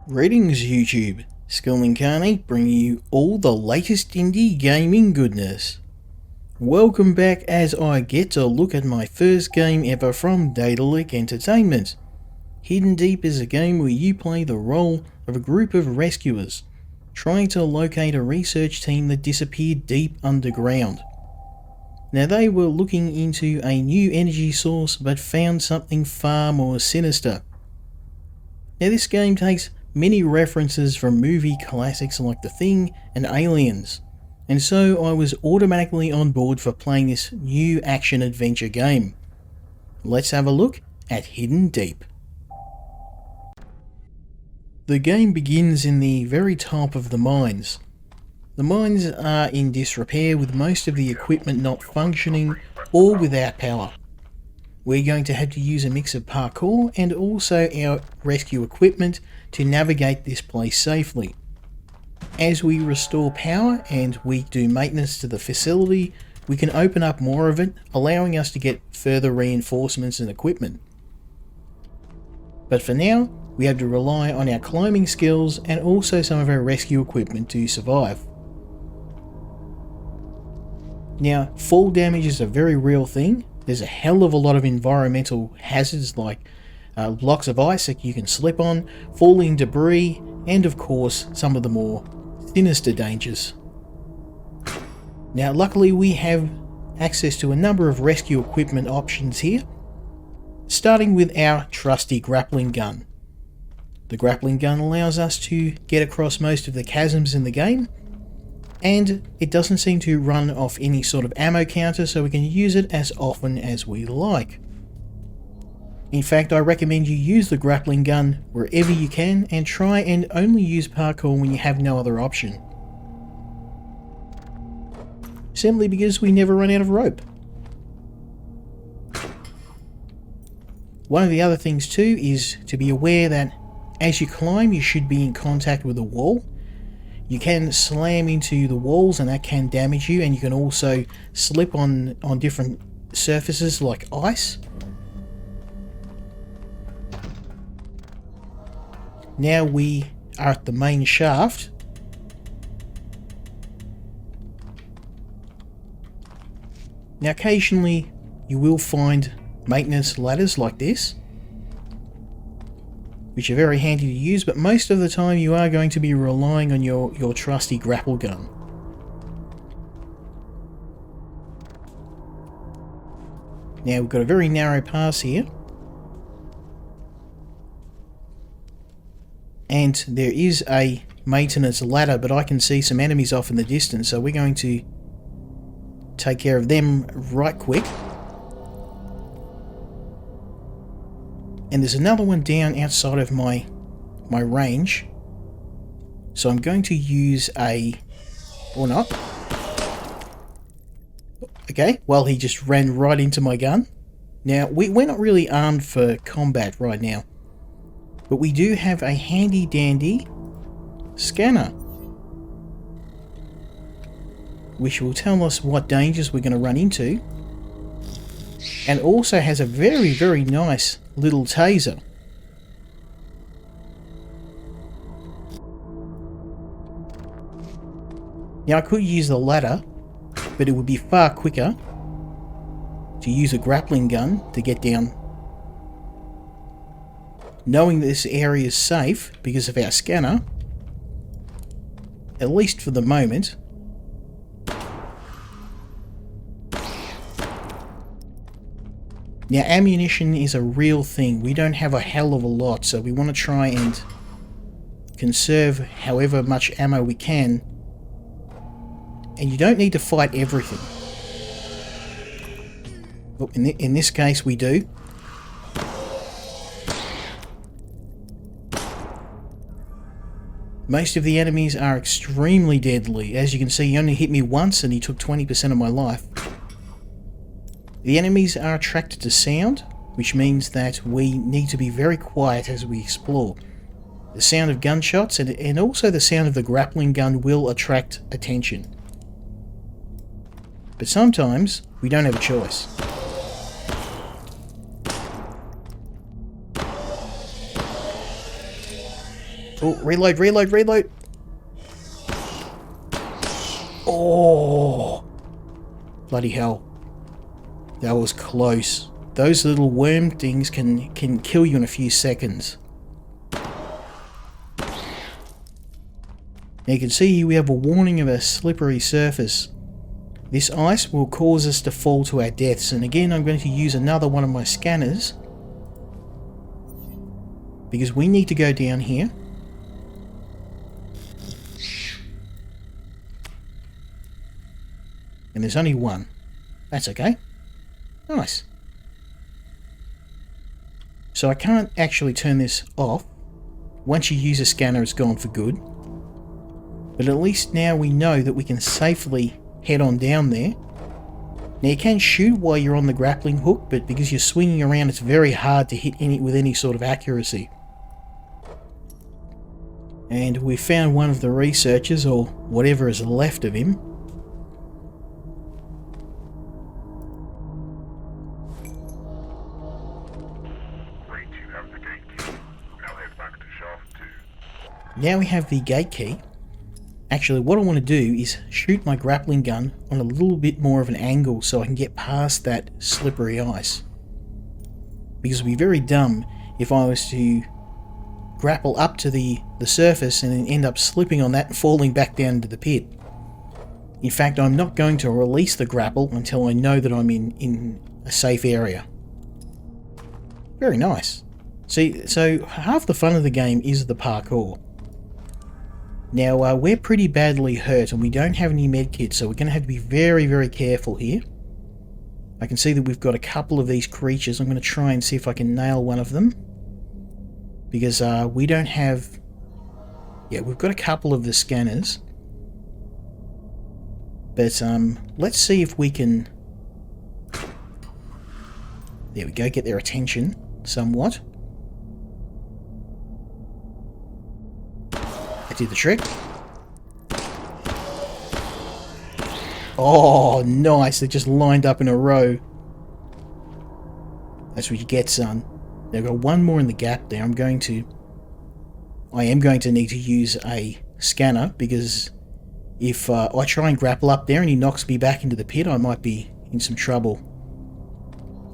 Greetings YouTube, Skull Incarnate bringing you all the latest indie gaming goodness. Welcome back as I get to look at my first game ever from Daedalic Entertainment. Hidden Deep is a game where you play the role of a group of rescuers, trying to locate a research team that disappeared deep underground. Now they were looking into a new energy source but found something far more sinister. Now this game takes many references from movie classics like The Thing and Aliens, and so I was automatically on board for playing this new action-adventure game. Let's have a look at Hidden Deep. The game begins in the very top of the mines. The mines are in disrepair with most of the equipment not functioning or without power. We're going to have to use a mix of parkour and also our rescue equipment to navigate this place safely. As we restore power and we do maintenance to the facility, we can open up more of it, allowing us to get further reinforcements and equipment. But for now, we have to rely on our climbing skills and also some of our rescue equipment to survive. Now, fall damage is a very real thing. There's a hell of a lot of environmental hazards like blocks of ice that you can slip on, falling debris, and of course some of the more sinister dangers. Now luckily we have access to a number of rescue equipment options here, starting with our Trusty Grappling Gun. The grappling gun allows us to get across most of the chasms in the game, and it doesn't seem to run off any sort of ammo counter, so we can use it as often as we like. In fact, I recommend you use the grappling gun wherever you can and try and only use parkour when you have no other option. Simply because we never run out of rope. One of the other things too is to be aware that as you climb you should be in contact with a wall. You can slam into the walls and that can damage you, and you can also slip on different surfaces like ice. Now we are at the main shaft. Now occasionally you will find maintenance ladders like this, which are very handy to use, but most of the time you are going to be relying on your trusty grapple gun. Now we've got a very narrow pass here, and there is a maintenance ladder, but I can see some enemies off in the distance, so we're going to take care of them right quick. And there's another one down outside of my range, so I'm going to use or not. Okay, well he just ran right into my gun. Now we're not really armed for combat right now, but we do have a handy dandy scanner, which will tell us what dangers we're going to run into, and also has a very, very nice little taser. Now I could use the ladder, but it would be far quicker to use a grappling gun to get down. Knowing this area is safe because of our scanner, at least for the moment. Now ammunition is a real thing. We don't have a hell of a lot, so we want to try and conserve however much ammo we can. And you don't need to fight everything. Well, in this case we do. Most of the enemies are extremely deadly. As you can see, he only hit me once and he took 20% of my life. The enemies are attracted to sound, which means that we need to be very quiet as we explore. The sound of gunshots and also the sound of the grappling gun will attract attention. But sometimes we don't have a choice. Oh, reload, reload, reload. Oh, bloody hell. That was close. Those little worm things can kill you in a few seconds. Now you can see we have a warning of a slippery surface. This ice will cause us to fall to our deaths, and again I'm going to use another one of my scanners because we need to go down here. And there's only one. That's okay. Nice. So I can't actually turn this off. Once you use a scanner, it's gone for good. But at least now we know that we can safely head on down there. Now you can shoot while you're on the grappling hook, but because you're swinging around, it's very hard to hit with any sort of accuracy. And we found one of the researchers, or whatever is left of him. Now we have the gate key. Actually, what I want to do is shoot my grappling gun on a little bit more of an angle so I can get past that slippery ice. Because it would be very dumb if I was to grapple up to the surface and then end up slipping on that and falling back down into the pit. In fact, I'm not going to release the grapple until I know that I'm in a safe area. Very nice. See, so half the fun of the game is the parkour. Now, we're pretty badly hurt and we don't have any medkits, so we're going to have to be very, very careful here. I can see that we've got a couple of these creatures. I'm going to try and see if I can nail one of them. Because we don't have... Yeah, we've got a couple of the scanners. But let's see if we can... There we go, get their attention somewhat. Did the trick. Oh, nice. They just lined up in a row. That's what you get, son. They've got one more in the gap there. I am going to need to use a scanner because if I try and grapple up there and he knocks me back into the pit, I might be in some trouble.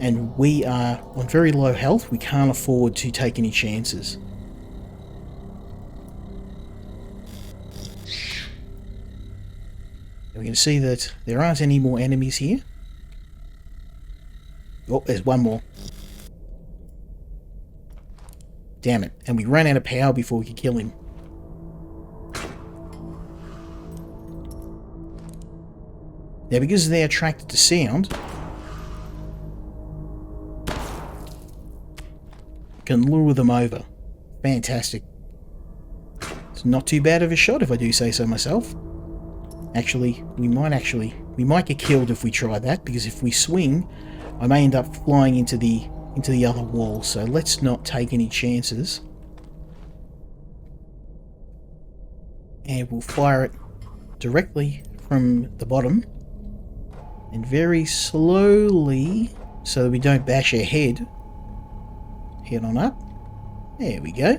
And we are on very low health. We can't afford to take any chances. We can see that there aren't any more enemies here. Oh, there's one more. Damn it. And we ran out of power before we could kill him. Now, because they're attracted to sound, can lure them over. Fantastic. It's not too bad of a shot if I do say so myself. Actually, we might get killed if we try that, because if we swing, I may end up flying into the other wall, so let's not take any chances. And we'll fire it directly from the bottom, and very slowly, so that we don't bash our head. Head on up. There we go.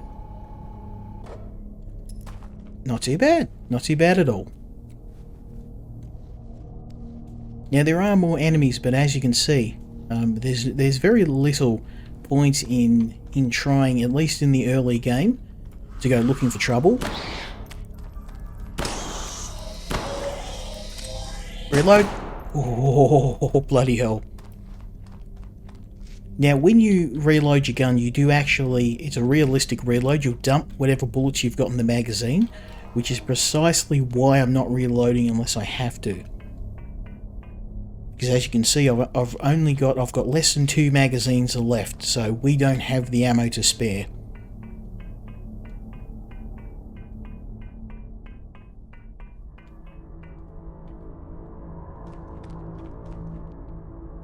Not too bad. Not too bad at all. Now there are more enemies, but as you can see, there's very little point in trying, at least in the early game, to go looking for trouble. Reload. Oh, bloody hell. Now when you reload your gun, you do actually, it's a realistic reload, you'll dump whatever bullets you've got in the magazine, which is precisely why I'm not reloading unless I have to. Because as you can see, I've got less than 2 magazines left, so we don't have the ammo to spare.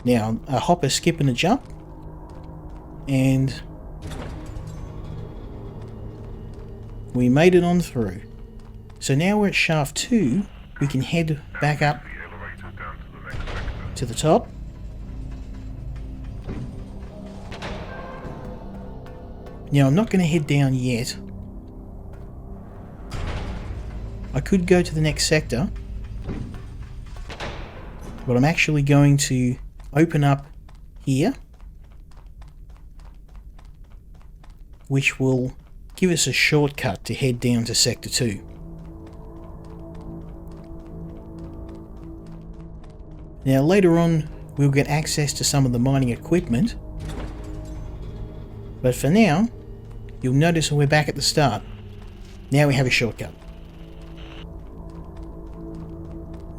Now, a hop, a skip and a jump, and we made it on through. So now we're at shaft 2, we can head back up to the top. Now I'm not going to head down yet I could go to the next sector, but I'm actually going to open up here, which will give us a shortcut to head down to Sector 2. Now later on we'll get access to some of the mining equipment, but for now you'll notice we're back at the start. Now we have a shortcut.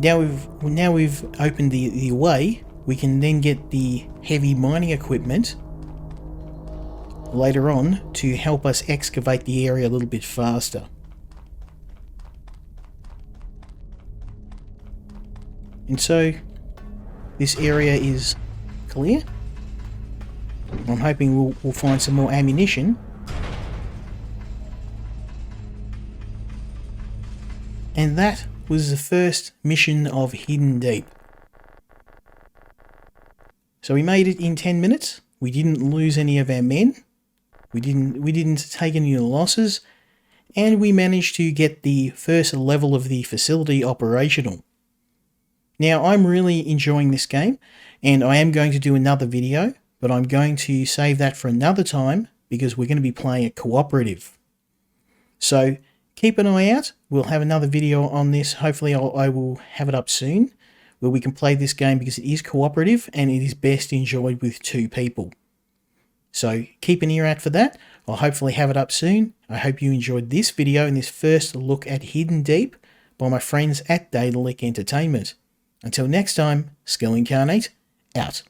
Now we've opened the way, we can then get the heavy mining equipment later on to help us excavate the area a little bit faster. And so this area is clear. I'm hoping we'll find some more ammunition. And that was the first mission of Hidden Deep. So we made it in 10 minutes. We didn't lose any of our men. We didn't take any losses. And we managed to get the first level of the facility operational. Now, I'm really enjoying this game, and I am going to do another video, but I'm going to save that for another time because we're going to be playing a cooperative. So keep an eye out. We'll have another video on this. Hopefully I will have it up soon, where we can play this game because it is cooperative and it is best enjoyed with 2 people. So keep an ear out for that. I'll hopefully have it up soon. I hope you enjoyed this video and this first look at Hidden Deep by my friends at Daedalic Entertainment. Until next time, Skill Incarnate, out.